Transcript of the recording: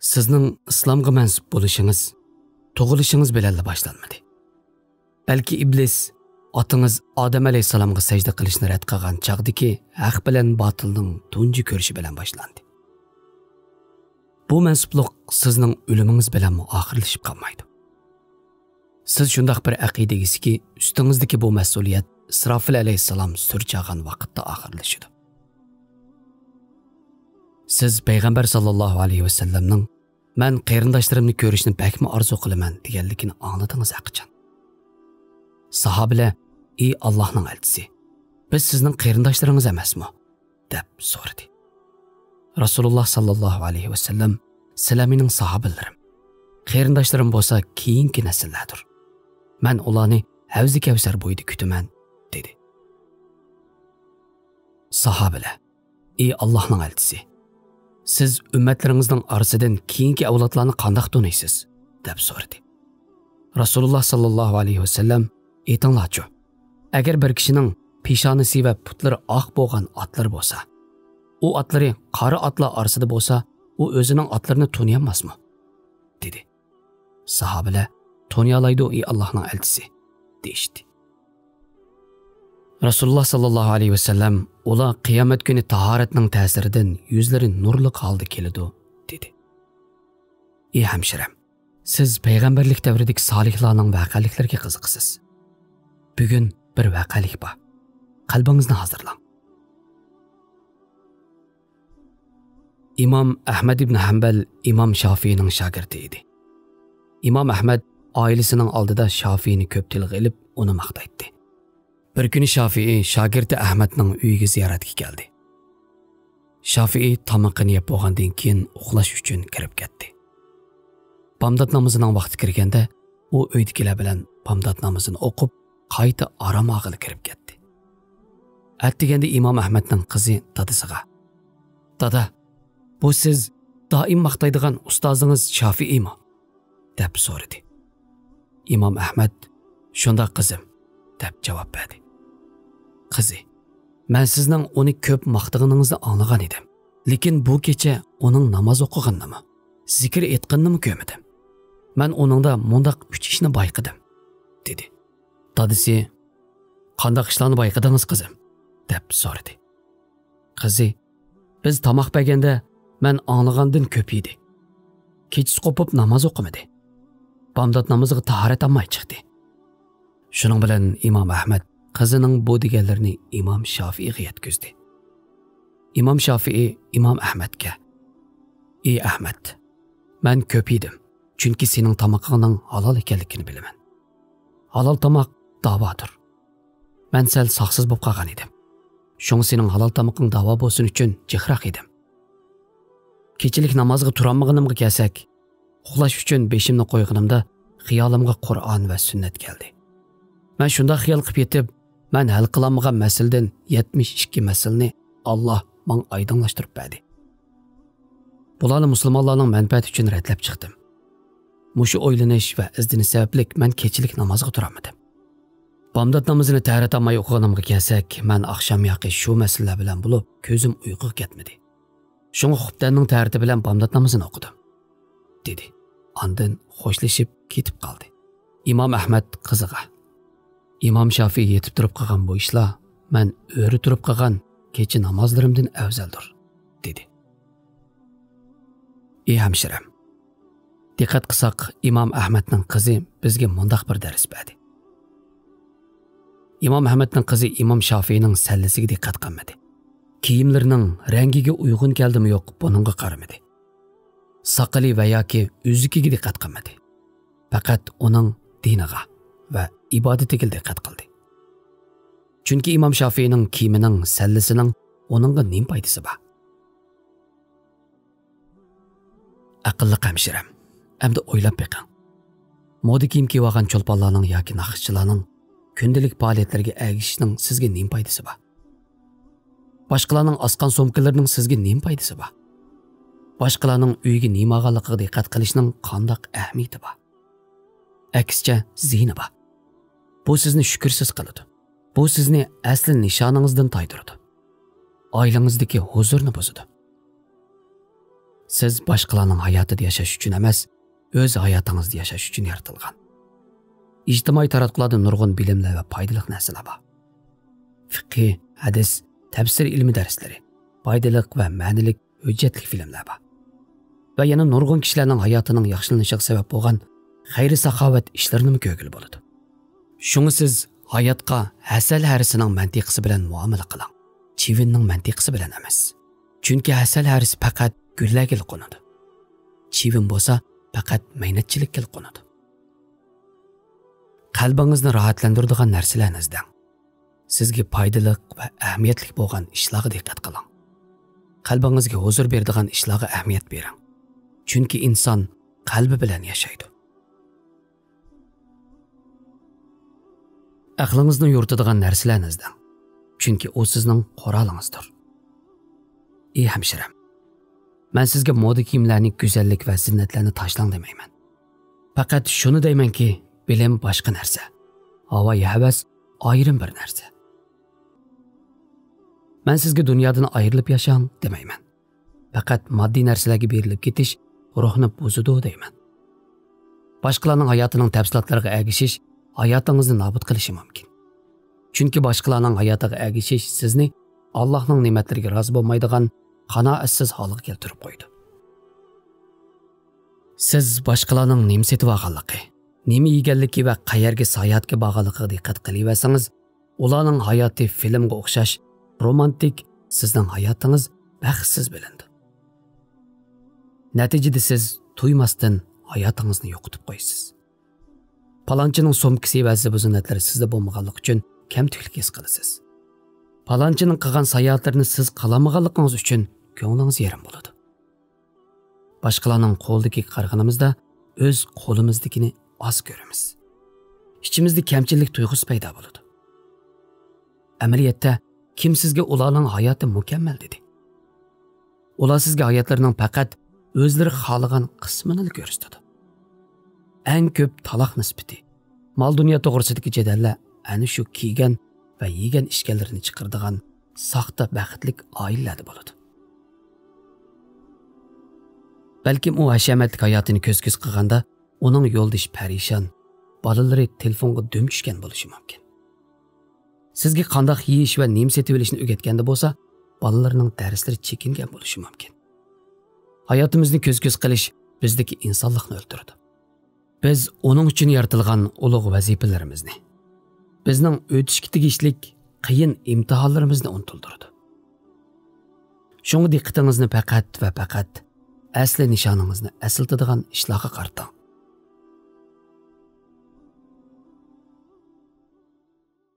Sizning islomga mansub bo'lishingiz tug'ilishingiz bilan boshlanmadi. Balki iblis otingiz Odam alayhisalomga sajda qilishni rad qilgan chaqdiki, haq bilan botilning tunji ko'rishi bilan boshlandi. Bu mansublik sizning o'limingiz bilan oxirlashib qolmaydi. Siz shunday bir aqida egasiki, ustingizdagi bu mas'uliyat İsrafil alayhisalom surchagan vaqtda oxirlashadi. Siz payg'ambar sallallohu alayhi vasallamning "Men qarindoshlarimni ko'rishni bakmi orzu qilaman" deganligini angladingiz aqichan. Sahobalar: "Ey Allohning elchisi, biz sizning qarindoshlaringiz emasmi?" deb so'radi. Rasululloh sallallohu alayhi vasallam: "Sizlar mening sahobalarim. Qarindoshlarim bo'lsa keyingi nasllardir. Men ularni Havzi Kavsar bo'yida kutaman" dedi. Sahobalar: "Ey Allohning elchisi, siz ummatlaringizning orasidan keyingi avlodlarni qanday taniysiz?" deb so'radi. Rasululloh sallallohu alayhi vasallam: "Aytinglarchi, agar bir kishining peshonasi va putlari oq bo'lgan otlar bo'lsa, u otlari qora otlar orasida bo'lsa, u o'zining otlarini taniyolmasmi?" dedi. Sahobalar: "Taniyolaydi ey Allohning elchisi" deyishdi. Rasululloh sallallohu alayhi vasallam: "Ular qiyomat kuni tahoratning ta'siridan yuzlari nurli holda keladi" dedi. Ey hamshiram, siz payg'ambarlik davridagi solihlarning vaqaliklariga qiziqsiz. Bugun bir vaqalik bor. Qalbingizni hozirlang. İmam Ahmad ibn Hanbal İmam Şafii'ning shogirdi edi. İmam Ahmad oilasining oldida Şafii'ni ko'p tilga olib, uni maqtaydi. Bir kuni Şafii shogirdi Ahmadning uyiga ziyoratga keldi. Şafii tamoqni yeb bo'lgandan keyin uxlash uchun kirib ketdi. Bomdod namozining vaqti kirganda, u uydagilar bilan bomdod namozini o'qib, qayta orom og'ili kirib ketdi. Atdiganda İmam Ahmadning qizi dadasiga: "Dada, bu siz doim maqtaydigan ustozingiz Şafii'mi?" deb so'radi. İmam Ahmad: "Shunda qizim" deb javob berdi. "Qizi, men sizning uni ko'p maqtaganingizni anglagan edim. Lekin bu kecha uning namoz o'qiganini, zikr etganini ko'rmadim. Men uningda mundaq 3 ishni bayqadim" dedi. Dadasi: "Qanday ishlarni bayqadingiz qizim?" deb so'radi. Qizi: "Biz tomoq berganda men anglagandan ko'p edi. Kechasi qopib namoz o'qimadi. Bomdod namoziga tahorat olmay chiqdi." Shuning bilan İmam Ahmad qizining bu deganlarini İmam Şafii'ga yetkazdi. İmam Şafii İmam Ahmadga: "Ey Ahmad, men ko'p edim, chunki sening tomoqingning halol ekanligini bilaman. Halol tomoq davodir. Men sal soqsiz bo'lib qolgan edim. Shunga sening halol tomoqing davo bo'lsin uchun jihroq edim. Kechilik namozga turolmaganimga kelsak, uxlash uchun beshimni qo'yganimda xiyolimga Qur'on va sunnat keldi. Men shunda xiyol qilib yetib, men hal qilolmagan masaladan 72 masalani Alloh menga oydinlashtirib berdi. Bularni musulmonlarning manfaati uchun radlab chiqdim. Mushu o'ylanish va izdinish sababli men kechilik namozga turolmadim. Bomdod namozini tahorat olmay o'qiganimga kelsak, men oqshom yoqi shu masalalar bilan bo'lib, ko'zim uyquga ketmadi. Shunga xubdanning tahriti bilan bomdod namozini o'qidim" dedi. Ondan xo'shlashib ketib qoldi. İmam Ahmad qiziga: "İmam Şafii yetib turib qolgan bu ishlar men o'ri turib qolgan kecha namozlarimdan afzaldir" dedi. Ey hamshiram, diqqat qilsak, İmam Ahmadning qizi bizga mundaq bir dars berdi. İmam Ahmadning qizi İmam Şafii'ning sallasiga diqqat qilmadi. Kiyimlarining rangiga uyg'un keldimi yo'q, buningga qaramadi. Saqali va yoki uzukiga diqqat qilmadi. Faqat uning diniga va ibodatiga diqqat qildi. Chunki İmam Şafii'ning kiyimining sallasining uningga nima foydasi bor? Aqlli hamshiram, endi o'ylab beqing. Moda kiyim kiyib olgan cho'lponlarning yoki naqshchilarning kundalik faoliyatlariga ergishishning sizga nima foydasi bor? Boshqalarning osqan so'mkalarining sizga nima foydasi bor? Boshqalarning uyiga nima olganligiga diqqat qilishning qanday ahamiyati bor? Aksicha ziyni bor. Bu sizni shukrsiz qiladi. Bu sizni asli nishoningizdan taydiradi. Oilangizdagi huzurni buzadi. Siz boshqalarning hayotida yashash uchun emas, o'z hayotingizni yashash uchun yaratilgan. İctimai taratqularda nurg'un bilimlar va foydali narsalar bor. Fiqh, hadis, tafsir ilmi darslari, foydali va ma'nilik hujjatli filmlar bor. Va yana nurg'un kishilarning hayotining yaxshilanishiga sabab bo'lgan xayr-saxovat ishlarini ko'rgil bo'ladi. Shunga siz hayotga hasal harisining mantiqisi bilan muomala qiling. Chivinning mantiqisi bilan emas. Chunki hasal harisi faqat gullarga qo'nadi. Chivin bo'lsa faqat maynatchilikka qo'nadi. Qalbingizni rohatlantiradigan narsalarni izlang. Sizga foydali va ahamiyatli bo'lgan ishlarga diqqat qiling. Qalbingizga huzur beradigan ishlarga ahamiyat bering. Chunki inson qalbi bilan yashaydi. Aqlingizni yuritadigan narsalarni izlang. Chunki u sizning qurolingizdir. Ey hamshiram, men sizga moda kiyimlarning go'zallik va zinnatlarni tashlang demayman. Faqat shuni deymanki, bilim boshqa narsa. Havo havas ayrim bir narsa. Men sizga dunyodan ayrilib yashang demayman. Faqat moddiy narsalarga berilib ketish ruhni buzadi deyman. Boshqalarning hayotining tafsilotlariga ergashish hayotingizni nobud qilishi mumkin. Chunki boshqalarning hayotiga ergashish sizni Allohning ne'matlariga rozi bo'lmaydigan qanoatsiz holga keltirib qo'ydi. Siz boshqalarning nima setib olganligi, nima yeganligi va qayerga sayohatga borganligiga diqqat qilaversangiz, ularning hayoti filmga o'xshash romantik, sizning hayotingiz baxtsiz bilindi. Natijada siz tuymasdan hayotingizni yo'qotib qo'yasiz. Palonchining so'mkisi va zibuzunatlari sizda bo'lmaganligi uchun kamtiklik his qilasiz. Palonchining qilgan sayohatlarini siz qilamaganligingiz uchun ko'nglingiz yerim bo'ladi. Boshqalarning qo'lidagi qarg'animizda o'z qo'limiznikini oz ko'ramiz. Ichimizda kamchilik tuyg'usi paydo bo'ladi. Amaliyotda kim sizga ularning hayoti mukammal dedi? Ular sizga hayotlarining faqat o'zlari xohlagan qismini ko'rsatadi. Eng ko'p taloq nisbati, mol dunyo to'g'risidagi jadallar ana shu kiygan va yegan ishganlarini chiqaradigan soxta baxtlik oilalarda bo'ladi. Balkim u hashamatli hayotini ko'z-ko'z qilganda uning yo'ldoshi parishon, bolalari telefonga dum tushgan bo'lishi mumkin. Sizga qanday yeyish va nima setib olishni o'rgatganda bo'lsa, bolalarining darslari chekingan bo'lishi mumkin. Hayotimizni ko'z-ko'z qilish bizdagi insonlikni o'ldiradi. Biz uning uchun yaratilgan ulug' vazifalarimizni, bizning o'tishga tegishlik qiyin imtihonlarimizni unuttiradi. Shunga diqqatingizni faqat va faqat asli nishoningizni asıltadigan ishlarga qarting.